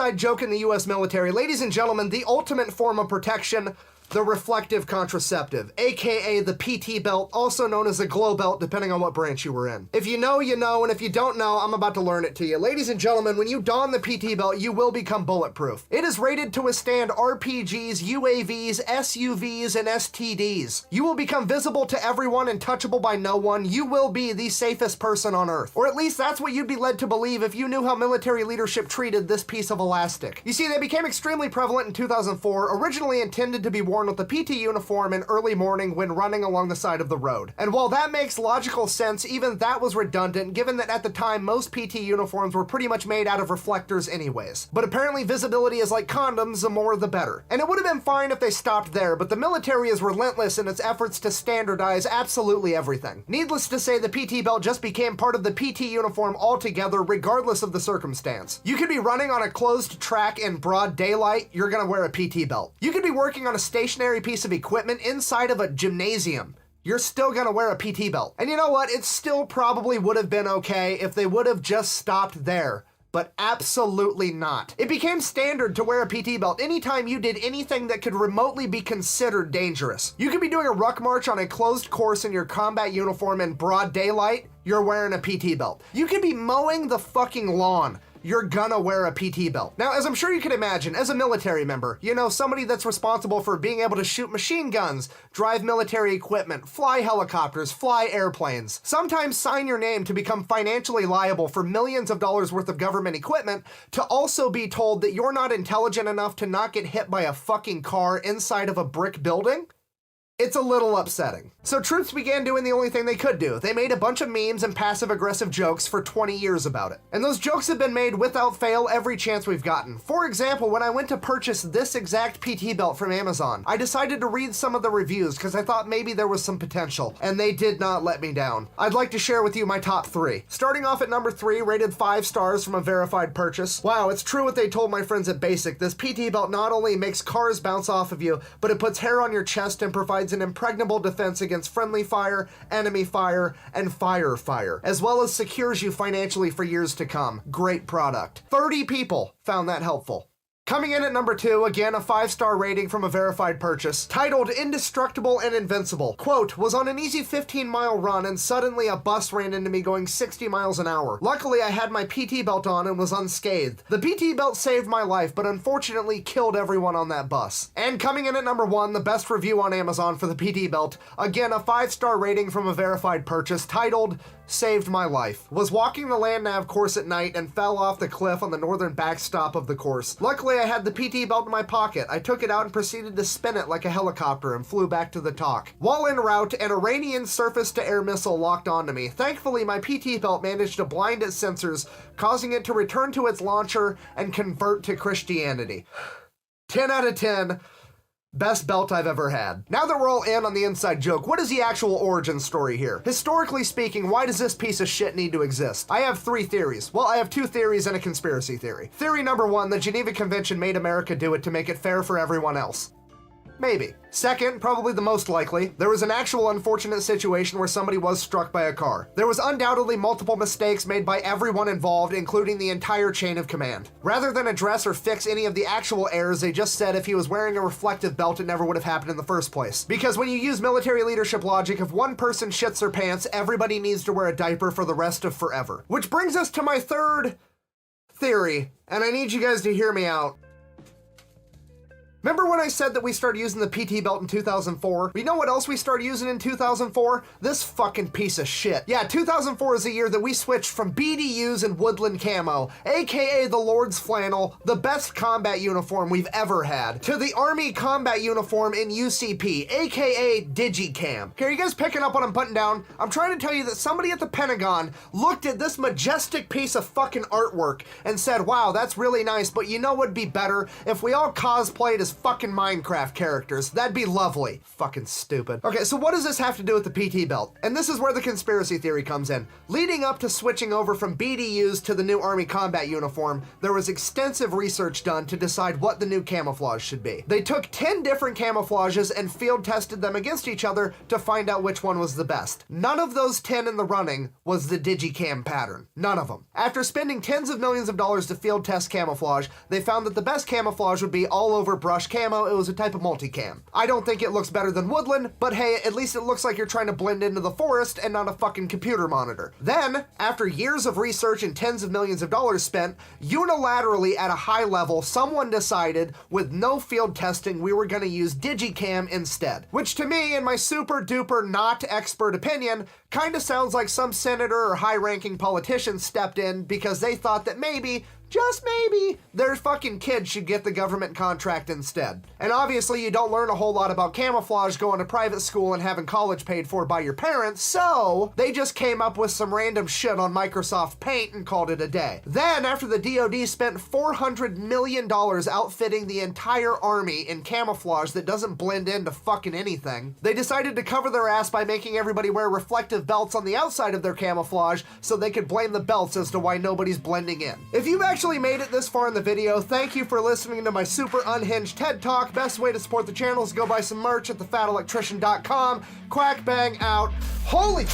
inside joke in the US military. Ladies and gentlemen, the ultimate form of protection, the reflective contraceptive, aka the PT belt, also known as a glow belt, depending on what branch you were in. If you know, you know, and if you don't know, I'm about to learn it to you. Ladies and gentlemen, when you don the PT belt, you will become bulletproof. It is rated to withstand RPGs, UAVs, SUVs, and STDs. You will become visible to everyone and touchable by no one. You will be the safest person on Earth. Or at least that's what you'd be led to believe if you knew how military leadership treated this piece of elastic. You see, they became extremely prevalent in 2004, originally intended to be worn with the PT uniform in early morning when running along the side of the road. And while that makes logical sense, even that was redundant given that at the time most PT uniforms were pretty much made out of reflectors anyways. But apparently visibility is like condoms, the more the better. And it would have been fine if they stopped there, but the military is relentless in its efforts to standardize absolutely everything. Needless to say, the PT belt just became part of the PT uniform altogether, regardless of the circumstance. You could be running on a closed track in broad daylight, you're gonna wear a PT belt. You could be working on a stationary piece of equipment inside of a gymnasium. You're still gonna wear a PT belt. And you know what? It still probably would have been okay if they would have just stopped there. But absolutely not. It became standard to wear a PT belt anytime you did anything that could remotely be considered dangerous. You could be doing a ruck march on a closed course in your combat uniform in broad daylight, you're wearing a PT belt. You could be mowing the fucking lawn, you're gonna wear a PT belt. Now, as I'm sure you can imagine, as a military member, you know, somebody that's responsible for being able to shoot machine guns, drive military equipment, fly helicopters, fly airplanes, sometimes sign your name to become financially liable for millions of dollars worth of government equipment, to also be told that you're not intelligent enough to not get hit by a fucking car inside of a brick building? It's a little upsetting. So troops began doing the only thing they could do. They made a bunch of memes and passive-aggressive jokes for 20 years about it. And those jokes have been made without fail every chance we've gotten. For example, when I went to purchase this exact PT belt from Amazon, I decided to read some of the reviews because I thought maybe there was some potential, and they did not let me down. I'd like to share with you my top 3. Starting off at number 3, rated 5 stars from a verified purchase. Wow, it's true what they told my friends at Basic. This PT belt not only makes cars bounce off of you, but it puts hair on your chest and provides an impregnable defense against friendly fire, enemy fire, and fire, as well as secures you financially for years to come. Great product. 30 people found that helpful. Coming in at number 2, again a 5-star rating from a verified purchase, titled Indestructible and Invincible. Quote, was on an easy 15-mile run and suddenly a bus ran into me going 60 miles an hour. Luckily I had my PT belt on and was unscathed. The PT belt saved my life, but unfortunately killed everyone on that bus. And coming in at number 1, the best review on Amazon for the PT belt, again a 5-star rating from a verified purchase, titled Saved my life. Was walking the land nav course at night and fell off the cliff on the northern backstop of the course. Luckily I had the PT belt in my pocket. I took it out and proceeded to spin it like a helicopter and flew back to the talk. While en route, an Iranian surface-to-air missile locked onto me. Thankfully, my PT belt managed to blind its sensors, causing it to return to its launcher and convert to Christianity. 10 out of 10. Best belt I've ever had. Now that we're all in on the inside joke, what is the actual origin story here? Historically speaking, why does this piece of shit need to exist? I have 3 theories. Well, I have 2 theories and a conspiracy theory. Theory number 1, the Geneva Convention made America do it to make it fair for everyone else. Maybe. Second, probably the most likely, there was an actual unfortunate situation where somebody was struck by a car. There was undoubtedly multiple mistakes made by everyone involved, including the entire chain of command. Rather than address or fix any of the actual errors, they just said if he was wearing a reflective belt, it never would have happened in the first place. Because when you use military leadership logic, if one person shits their pants, everybody needs to wear a diaper for the rest of forever. Which brings us to my third theory, and I need you guys to hear me out. Remember when I said that we started using the PT belt in 2004? You know what else we started using in 2004? This fucking piece of shit. Yeah, 2004 is the year that we switched from BDUs and woodland camo, aka the Lord's flannel, the best combat uniform we've ever had, to the Army combat uniform in UCP, aka Digicam. Okay, are you guys picking up what I'm putting down? I'm trying to tell you that somebody at the Pentagon looked at this majestic piece of fucking artwork and said, wow, that's really nice, but you know what'd be better? If we all cosplayed as as fucking Minecraft characters. That'd be lovely. Fucking stupid. Okay, so what does this have to do with the PT belt? And this is where the conspiracy theory comes in. Leading up to switching over from BDUs to the new Army combat uniform, there was extensive research done to decide what the new camouflage should be. They took 10 different camouflages and field tested them against each other to find out which one was the best. None of those 10 in the running was the digicam pattern. None of them. After spending tens of millions of dollars to field test camouflage, they found that the best camouflage would be all over brush camo. It was a type of multicam. I don't think it looks better than woodland, but hey, at least it looks like you're trying to blend into the forest and not a fucking computer monitor. Then, after years of research and tens of millions of dollars spent, unilaterally at a high level, someone decided with no field testing we were going to use digicam instead. Which to me, in my super duper not expert opinion, kind of sounds like some senator or high-ranking politician stepped in because they thought that maybe, just maybe, their fucking kids should get the government contract instead. And obviously you don't learn a whole lot about camouflage going to private school and having college paid for by your parents, so they just came up with some random shit on Microsoft Paint and called it a day. Then, after the DoD spent $400 million outfitting the entire army in camouflage that doesn't blend into fucking anything, they decided to cover their ass by making everybody wear reflective belts on the outside of their camouflage so they could blame the belts as to why nobody's blending in. If you've actually made it this far in the video, thank you for listening to my super unhinged TED Talk. Best way to support the channel is go buy some merch at thefatelectrician.com. Quack bang out. Holy...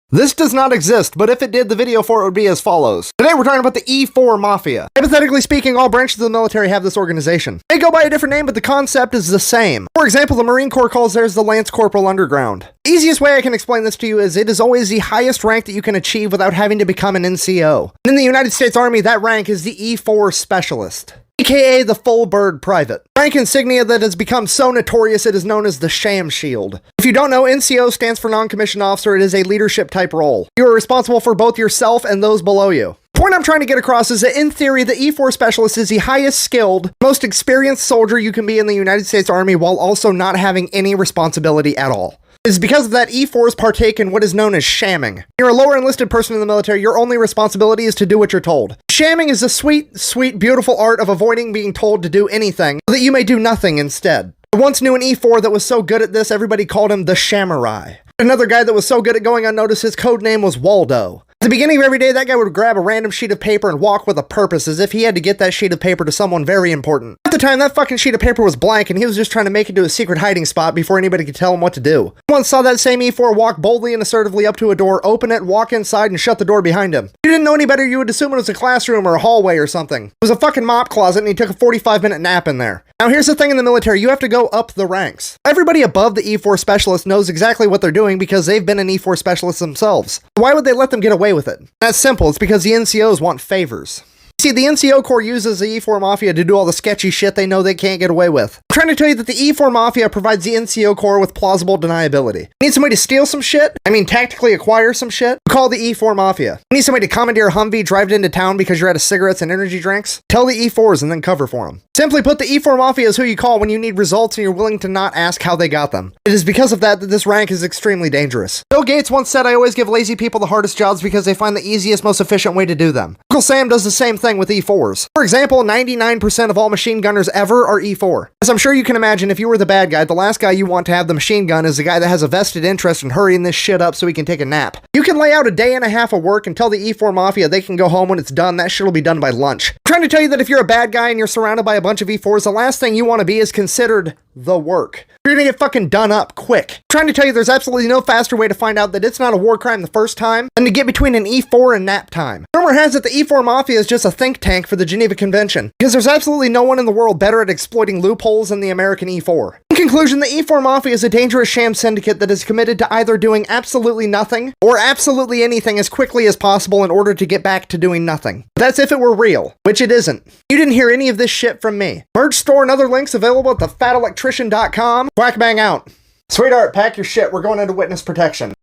This does not exist, but if it did, the video for it would be as follows. Today we're talking about the E4 mafia. Hypothetically speaking, all branches of the military have this organization. They go by a different name, but the concept is the same. For example, the Marine Corps calls theirs the Lance Corporal Underground. The easiest way I can explain this to you is it is always the highest rank that you can achieve without having to become an NCO. In the United States Army, that rank is the E4 Specialist, aka the Full Bird Private. Rank insignia that has become so notorious it is known as the Sham Shield. If you don't know, NCO stands for Non-Commissioned Officer. It is a leadership type role. You are responsible for both yourself and those below you. The point I'm trying to get across is that in theory, the E4 Specialist is the highest skilled, most experienced soldier you can be in the United States Army while also not having any responsibility at all. It is because of that E4s partake in what is known as shamming. You're a lower enlisted person in the military, your only responsibility is to do what you're told. Shamming is the sweet, sweet, beautiful art of avoiding being told to do anything, so that you may do nothing instead. I once knew an E4 that was so good at this, everybody called him the Shamurai. Another guy that was so good at going unnoticed, his code name was Waldo. At the beginning of every day, that guy would grab a random sheet of paper and walk with a purpose, as if he had to get that sheet of paper to someone very important. At the time, that fucking sheet of paper was blank, and he was just trying to make it to a secret hiding spot before anybody could tell him what to do. I once saw that same E4 walk boldly and assertively up to a door, open it, walk inside, and shut the door behind him. If you didn't know any better, you would assume it was a classroom or a hallway or something. It was a fucking mop closet, and he took a 45-minute nap in there. Now here's the thing in the military, you have to go up the ranks. Everybody above the E4 Specialist knows exactly what they're doing because they've been an E4 Specialist themselves. Why would they let them get away with it? That's simple, it's because the NCOs want favors. See, the NCO Corps uses the E4 Mafia to do all the sketchy shit they know they can't get away with. I'm trying to tell you that the E4 Mafia provides the NCO Corps with plausible deniability. Need somebody to steal some shit? I mean, tactically acquire some shit? Call the E4 Mafia. Need somebody to commandeer a Humvee, drive it into town because you're out of cigarettes and energy drinks? Tell the E4s and then cover for them. Simply put, the E4 Mafia is who you call when you need results and you're willing to not ask how they got them. It is because of that that this rank is extremely dangerous. Bill Gates once said, I always give lazy people the hardest jobs because they find the easiest, most efficient way to do them. Uncle Sam does the same thing with E4s. For example, 99% of all machine gunners ever are E4. As I'm sure you can imagine, if you were the bad guy, the last guy you want to have the machine gun is the guy that has a vested interest in hurrying this shit up so he can take a nap. You can lay out a day and a half of work and tell the E4 Mafia they can go home when it's done. That shit will be done by lunch. I'm trying to tell you that if you're a bad guy and you're surrounded by a bunch of E4s, the last thing you want to be is considered the work. You're gonna get fucking done up quick. I'm trying to tell you there's absolutely no faster way to find out that it's not a war crime the first time than to get between an E4 and nap time. Rumor has it the E4 Mafia is just a think tank for the Geneva Convention, because there's absolutely no one in the world better at exploiting loopholes than the American E4. In conclusion, the E4 Mafia is a dangerous sham syndicate that is committed to either doing absolutely nothing or absolutely anything as quickly as possible in order to get back to doing nothing. That's if it were real, which it isn't. You didn't hear any of this shit from me. Merch store and other links available at thefatelectrician.com. Quack bang out. Sweetheart, pack your shit. We're going into witness protection.